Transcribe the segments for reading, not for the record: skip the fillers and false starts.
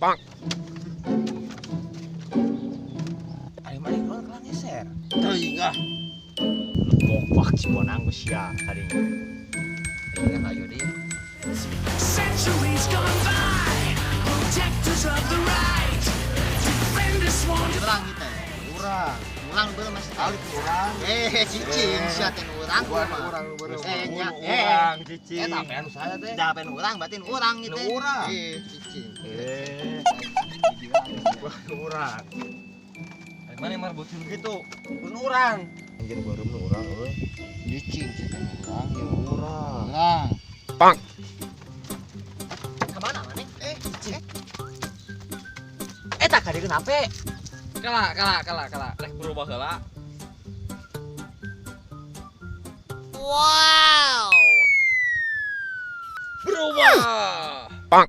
Pak. Ayo mari keluar kelang geser. Teuing ah. Lebok si bonang sia tadinya. Ingat ayo dia. Centuries gone by, protectors of the right, defenders sworn to Urang kita. Urang. Urang belum masih Kali urang. cicing sia teh urang Urang mah. urang beurang. nya Urang cicing. Eta pen saya teh. Da pen urang berarti urang gitu. Urang. Cicing. Urang. Mana yang marbut gitu? Pun urang. Anjir baru urang euy. Cicing sia teh urang ya. Urang. Urang. Pang. Kemana maneh? Cicing. Eta ka dia kenapa? Kala. Rek berubah heula. Wow. Berubah. Pang.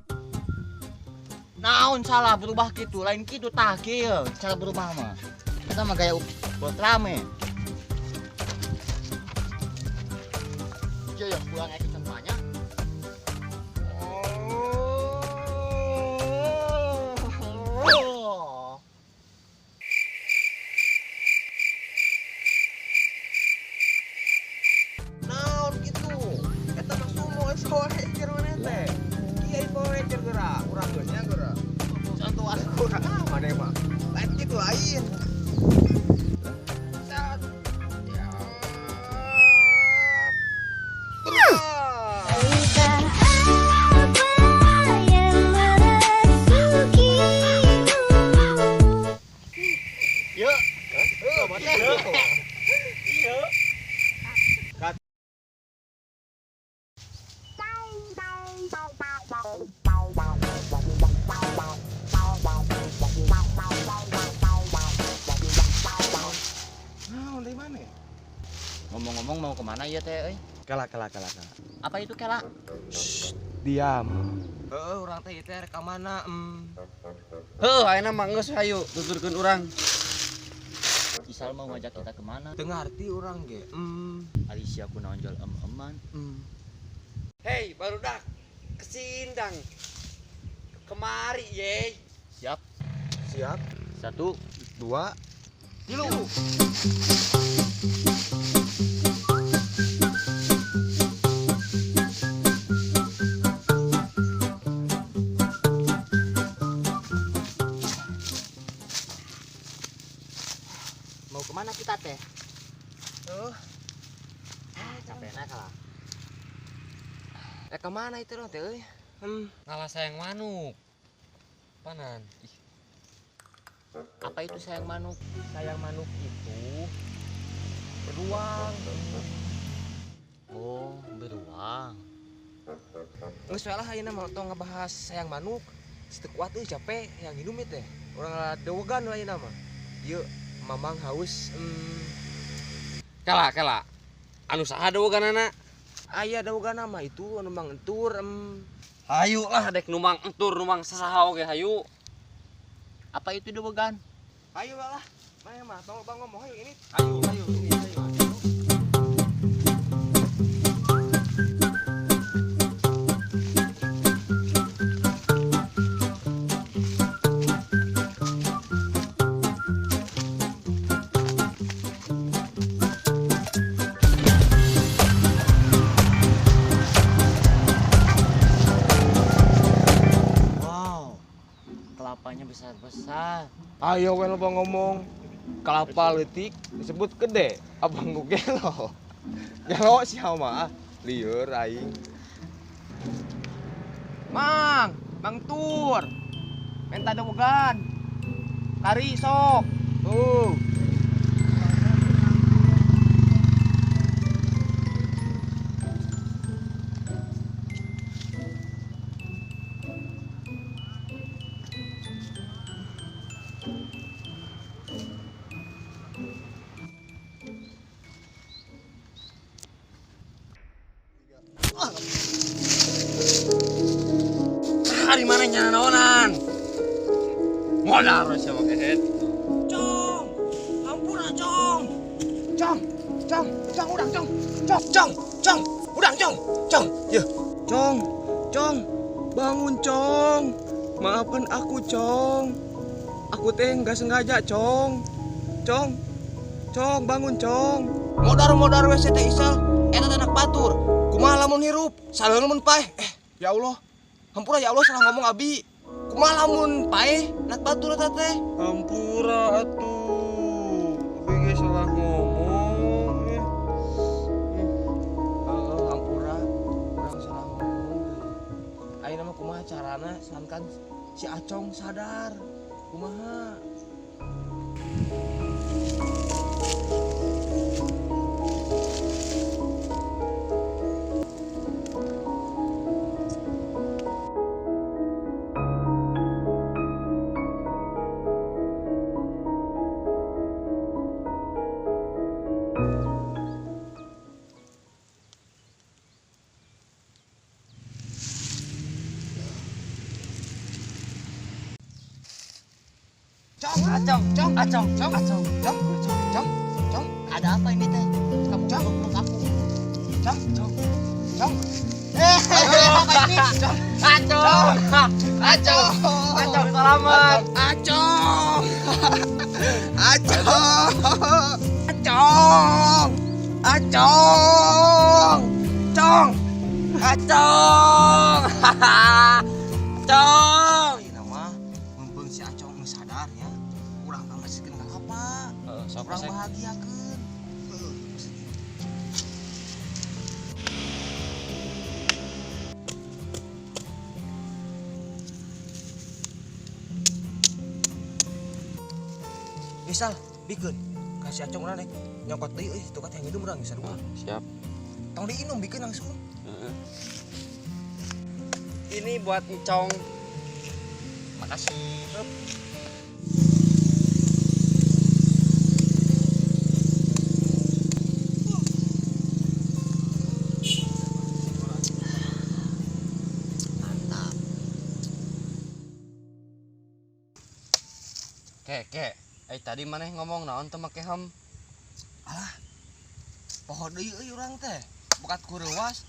Naon salah berubah gitu, lain gitu tah kieu cara berubah mah. Eta mah gaya buat rame. Kieu yang pulang ekutan banyak. Oh. Naon gitu? Eta mah sumo Power Ranger mana teh? Kieu Power Ranger geura, urang geus nya geura. Contoh Urang mana mah? Lain gitu lain. Sat. Ya. Berubah. Entah apa yang merasukimu. Yuk. Iya. Nah, dari mana? Ngomong-ngomong mau kemana ya teh? Kala. Apa itu kela? Diam. Urang teh ieu teh rek ka mana? Heuh, ayeuna mah geus hayu tuturkeun urang. Isal mau ngajak kita kemana? Teu ngarti urang ge. Alicia ku nonjol em-eman. Hei, barudak. Kesindang. Kemari, ye. Siap. Siap. 1, 2 tilu. Mau kemana kita teh? Capek kalah. Ka mana itu teh euy? Ngalah sayang manuk. Panan. Apa itu sayang manuk? Sayang manuk itu beruang. Oh, beruang. Geus we lah ayeuna mah tong ngebahas sayang manuk. Teu kuat euy capek yang hidup teh. Urang dewegan ayeuna mah. Ieu mamang haus. Kala. Anu saha deweganana? Aya dewegan mah itu anu mang entur. Hayu lah dek numang entur numang sasaha oge hayu. Apa itu dewegan? Ayo lah. Maya mah bang ngomong ayo ini. Ayo ini ayo. Wow. Kelapanya besar-besar. Ayo we lo ngomong. Kelapa leutik disebut gede. Abang nu gelo. Gelo sia mah lieur aing. Mang Tur. Menta dewegan. Kari sok. Tuh. Ah, di mana nyana naonan? Modal rasa make head. Cong. Ampun Cong. Cong. Udang Cong. Udang Cong. Cong. Ya. Cong. Bangun Cong. Maafkan aku, Cong. Aku teh nggak sengaja, Cong. Cong, bangun, Cong. Modar we teh Isal. Eta anak batur. Kumaha lamun hirup? Salah mun paeh. Ya Allah. Hampura ya Allah salah ngomong abi. Kumaha lamun paeh? Anak batur eta teh. Hampura atuh. Abi ge salah ngomong. Hampura. Urang salah ngomong. Ayeuna mah kumaha carana sangkan si Acong sadar. Kumaha? Cong. Ada apa ini teh? Kamu peluk aku. Cong. Apa ini? Acong, selamat. Cong. Ini mah mumpung si Acong nu sadar ya. Urang teh masih kenal apa? Urang bahagiakeun. Misal, bikin kasih Acong urang nyokot deui itu kat yang hidup urang bisa dua. Siap. Tong diinum bikin langsung. Ini buat Encong. Makasih. Mantap. Kek. Tadi maneh ngomong naon teu make hem? Alah. Poho deui urang teh. Bokat ku reuwas.